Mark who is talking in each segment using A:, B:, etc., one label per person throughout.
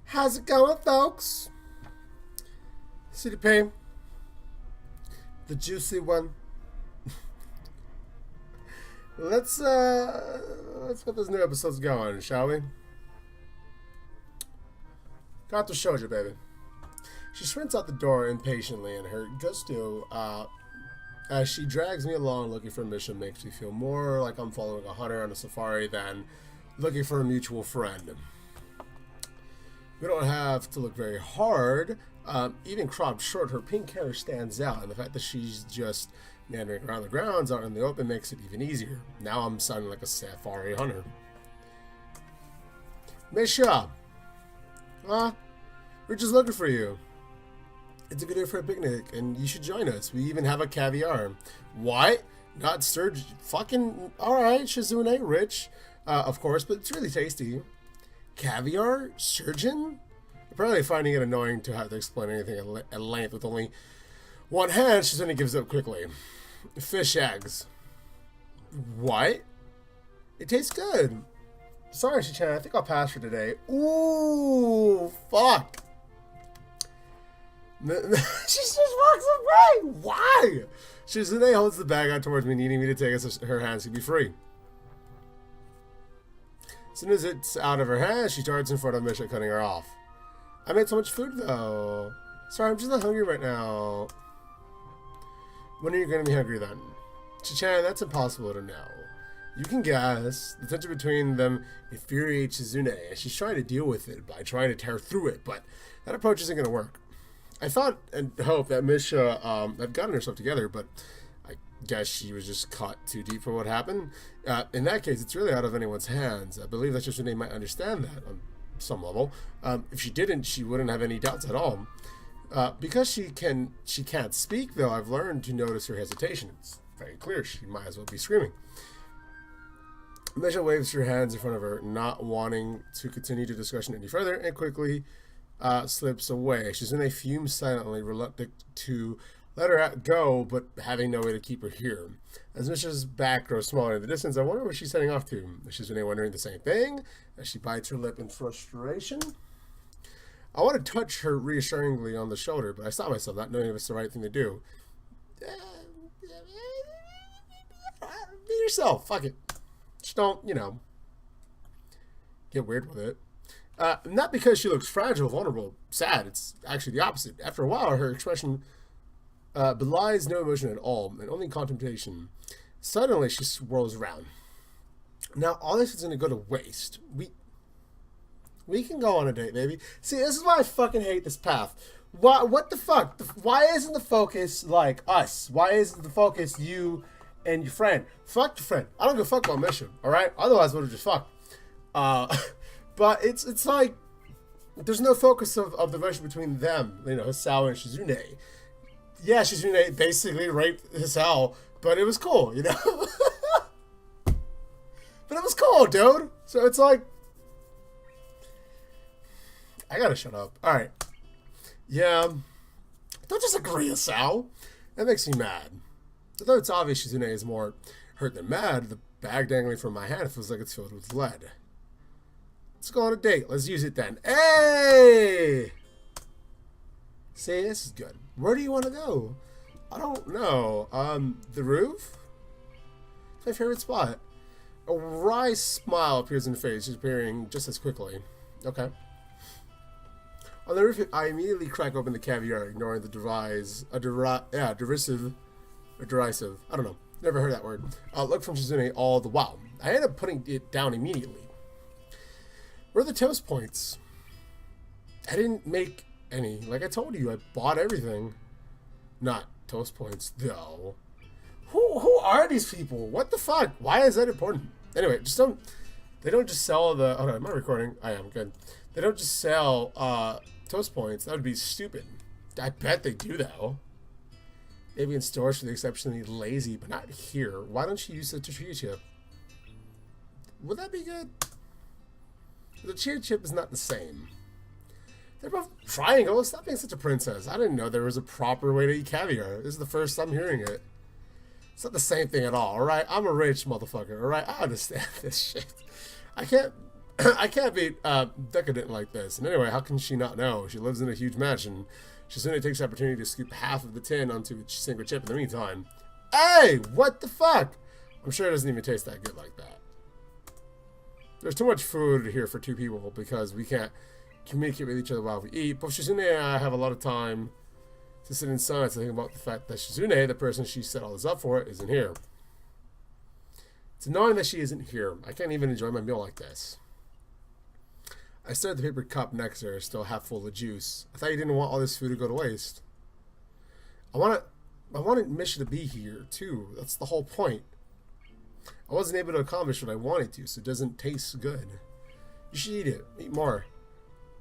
A: How's it going, folks? ElCDP, the juicy one. Let's get this new episode's going, shall we? Katawa Shoujo, baby. She sprints out the door impatiently, and her gusto, as she drags me along looking for a mission, makes me feel more like I'm following a hunter on a safari than looking for a mutual friend. We don't have to look very hard. Even cropped short, her pink hair stands out, and the fact that she's just meandering around the grounds out in the open makes it even easier. Now I'm sounding like a safari hunter. Misha! We're just looking for you. It's a good day for a picnic, and you should join us. We even have a caviar. What? Not sturgeon? Fucking... Alright, Shizune, rich. Of course, but it's really tasty. Caviar? Surgeon? Apparently finding it annoying to have to explain anything at length with only one hand, Shizune gives up quickly. Fish eggs. What? It tastes good. Sorry, Shichan, I think I'll pass for today. Ooh, fuck. She just walks away. Why? Shizune holds the bag out towards me, needing me to take it so her hands can be free. As soon as it's out of her hands, she darts in front of Misha, cutting her off. I made so much food, though. Sorry, I'm just not hungry right now. When are you going to be hungry, then? Shichan, that's impossible to know. You can guess. The tension between them infuriates Shizune, and she's trying to deal with it by trying to tear through it, but that approach isn't going to work. I thought and hoped that Misha had gotten herself together, but I guess she was just caught too deep for what happened. In that case, it's really out of anyone's hands. I believe that Shizune might understand that on some level. If she didn't, she wouldn't have any doubts at all. Because she can't speak, though, I've learned to notice her hesitation. It's very clear she might as well be screaming. Misha waves her hands in front of her, not wanting to continue the discussion any further, and quickly slips away. Shizune fumes silently, reluctant to let her go, but having no way to keep her here. As Misha's back grows smaller in the distance, I wonder where she's heading off to. Is Shizune wondering the same thing, as she bites her lip in frustration? I want to touch her reassuringly on the shoulder, but I stop myself, not knowing if it's the right thing to do. Be yourself, fuck it. Just don't, get weird with it. Not because she looks fragile, vulnerable, sad. It's actually the opposite. After a while, her expression belies no emotion at all, and only contemplation. Suddenly, she swirls around. Now, all this is going to go to waste. We can go on a date, baby. See, this is why I fucking hate this path. What the fuck? Why isn't the focus like us? Why isn't the focus you and your friend? Fuck your friend. I don't give a fuck about mission, alright? Otherwise, we would have just fucked. But it's like, there's no focus of the relationship between them, Hisao and Shizune. Yeah, Shizune basically raped Hisao, but it was cool, But it was cool, dude. So it's like, I gotta shut up. Alright. Yeah. Don't just agree, Hisao. That makes me mad. Although it's obvious Shizune is more hurt than mad, the bag dangling from my hand feels like it's filled with lead. Let's go on a date. Let's use it then. Hey! See, this is good. Where do you want to go? I don't know. The roof? It's my favorite spot. A wry smile appears in the face, disappearing just as quickly. Okay. On the roof, I immediately crack open the caviar, ignoring the derisive, I don't know. Never heard that word. Look from Shizune all the while. I end up putting it down immediately. Where are the toast points? I didn't make any. Like I told you, I bought everything. Not toast points, though. Who are these people? What the fuck? Why is that important? Anyway, they don't just sell the... Oh, am I recording? I am, good. They don't just sell toast points. That would be stupid. I bet they do, though. Maybe in stores for the exceptionally lazy, but not here. Why don't you use the tortilla chip? Would that be good? The tortilla chip is not the same. They're both triangles. Stop being such a princess. I didn't know there was a proper way to eat caviar. This is the first time hearing it. It's not the same thing at all, alright? I'm a rich motherfucker, alright? I understand this shit. I can't I can't be decadent like this. And anyway, how can she not know? She lives in a huge mansion. Shizune takes the opportunity to scoop half of the tin onto a single chip in the meantime. Hey, what the fuck? I'm sure it doesn't even taste that good like that. There's too much food here for 2 people because we can't communicate with each other while we eat. Both Shizune and I have a lot of time to sit in silence and think about the fact that Shizune, the person she set all this up for, isn't here. It's annoying that she isn't here. I can't even enjoy my meal like this. I stared at the paper cup next to her, still half full of juice. I thought you didn't want all this food to go to waste. I wanted Misha to be here, too. That's the whole point. I wasn't able to accomplish what I wanted to, so it doesn't taste good. You should eat it. Eat more.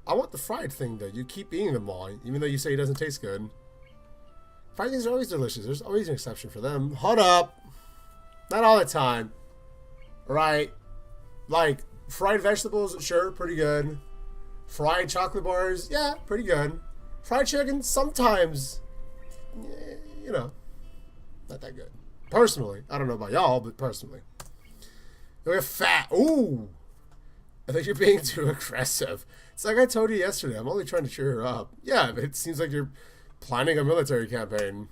A: I want the fried thing, though. You keep eating them all, even though you say it doesn't taste good. Fried things are always delicious. There's always an exception for them. Hold up. Not all the time. Right? Like, fried vegetables, sure, pretty good. Fried chocolate bars, yeah, pretty good. Fried chicken, sometimes, you know, not that good. Personally, I don't know about y'all, but personally. You're fat. Ooh. I think you're being too aggressive. It's like I told you yesterday. I'm only trying to cheer her up. Yeah, but it seems like you're planning a military campaign.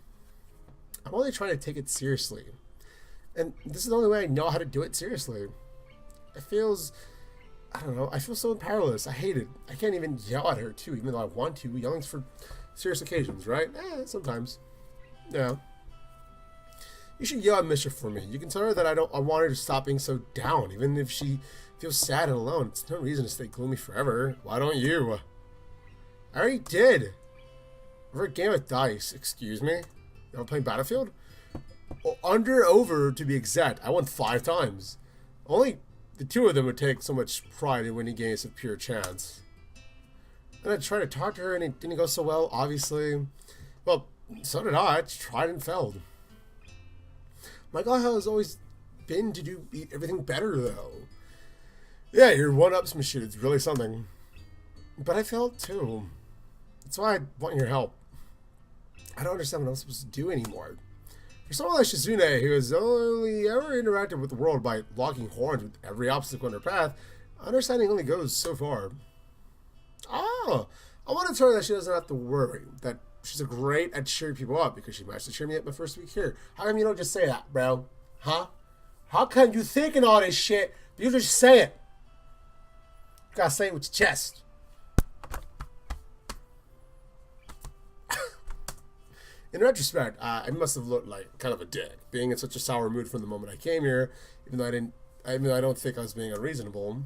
A: I'm only trying to take it seriously. And this is the only way I know how to do it seriously. It feels, I don't know, I feel so powerless. I hate it. I can't even yell at her, too, even though I want to. Yelling's for serious occasions, right? Sometimes. Yeah. You should yell at Misha for me. You can tell her that I want her to stop being so down, even if she feels sad and alone. It's no reason to stay gloomy forever. Why don't you? I already did. Over a game of dice. Excuse me? You ever playing Battlefield? Well, over to be exact. I won 5 times. Only the 2 of them would take so much pride in winning games with pure chance. And I tried to talk to her and it didn't go so well, obviously. Well, so did I. I tried and failed. My goal has always been to do everything better, though. Yeah, your one-upsmanship is really something. But I failed, too. That's why I want your help. I don't understand what I'm supposed to do anymore. For someone like Shizune, who has only ever interacted with the world by locking horns with every obstacle in her path, understanding only goes so far. Oh, I want to tell her that she doesn't have to worry, that she's great at cheering people up because she managed to cheer me up my first week here. How come you don't just say that, bro? Huh? How come you thinking all this shit, but you just say it? You gotta say it with your chest. In retrospect, I must have looked like kind of a dick, being in such a sour mood from the moment I came here, even though I don't think I was being unreasonable.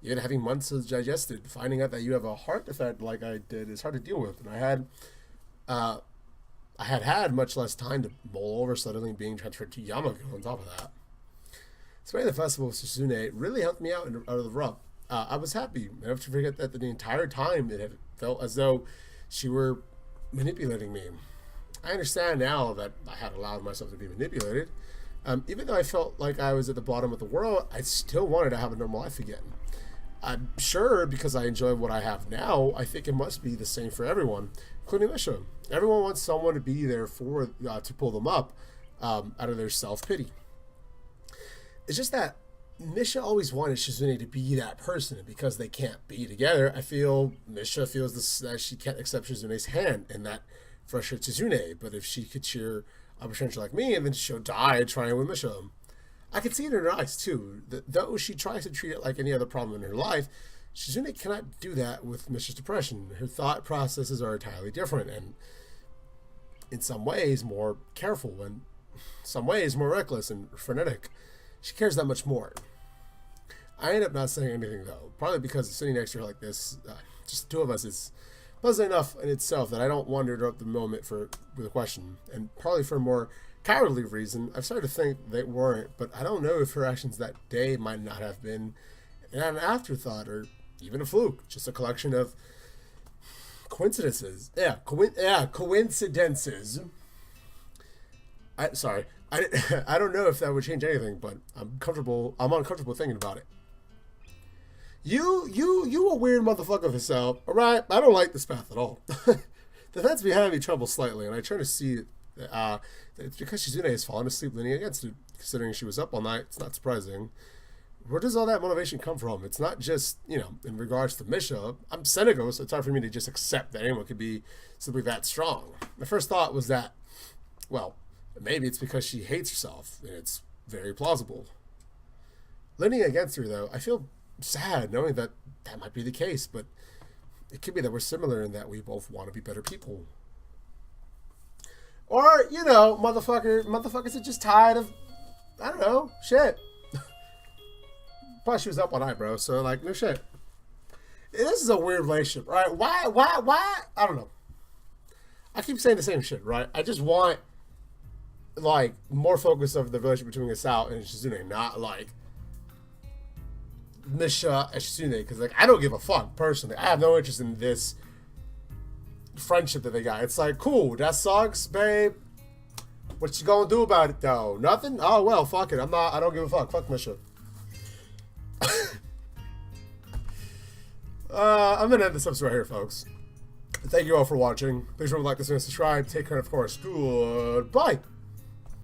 A: Even having months to digest it, finding out that you have a heart defect like I did is hard to deal with, and I had much less time to mull over suddenly being transferred to Yamago on top of that. Spending the festival with Shizune really helped me out of the rut. I was happy enough to forget that the entire time it had felt as though she were manipulating me. I understand now that I had allowed myself to be manipulated. Even though I felt like I was at the bottom of the world, I still wanted to have a normal life again. I'm sure because I enjoy what I have now, I think it must be the same for everyone, including Misha. Everyone wants someone to be there for to pull them up out of their self-pity. It's just that Misha always wanted Shizune to be that person, and because they can't be together, I feel Misha feels that she can't accept Shizune's hand, and that frustrates Shizune. But if she could cheer up a stranger like me, and then she'll die trying with Misha. I can see it in her eyes too. Though she tries to treat it like any other problem in her life, Shizune cannot do that with Misha's depression. Her thought processes are entirely different, and in some ways more careful, and some ways more reckless and frenetic. She cares that much more. I end up not saying anything though, probably because sitting next to her like this, just the 2 of us, is pleasant enough in itself that I don't want to interrupt the moment with a question, and probably for a more cowardly reason, I've started to think they weren't, but I don't know if her actions that day might not have been an afterthought or even a fluke, just a collection of coincidences. Coincidences. I don't know if that would change anything, but I'm uncomfortable thinking about it. You a weird motherfucker with yourself, alright? I don't like this path at all. The fence behind me troubles slightly, and I try to see that it's because Shizune has fallen asleep leaning against it. Considering she was up all night, it's not surprising. where does all that motivation come from? It's not just, you know, in regards to Misha. I'm cynical, so it's hard for me to just accept that anyone could be simply that strong. My first thought was that, well, maybe it's because she hates herself, and it's very plausible. Leaning against her, though, I feel sad knowing that that might be the case, but it could be that we're similar in that we both want to be better people. Or, you know, motherfuckers are just tired of, I don't know, shit. Plus, she was up all night, bro, so, like, no shit. This is a weird relationship, right? Why? I don't know. I keep saying the same shit, right? I just want, like, more focus of the relationship between Asao and Shizune, not, like, Misha and Shizune, because, like, I don't give a fuck, personally. I have no interest in this friendship that they got. It's like, cool, that sucks, babe. What you gonna do about it, though? Nothing? Oh, well, fuck it. I don't give a fuck. Fuck Misha. I'm gonna end this episode right here, folks. Thank you all for watching. Please remember to like, this, and subscribe. Take care, and of course, goodbye.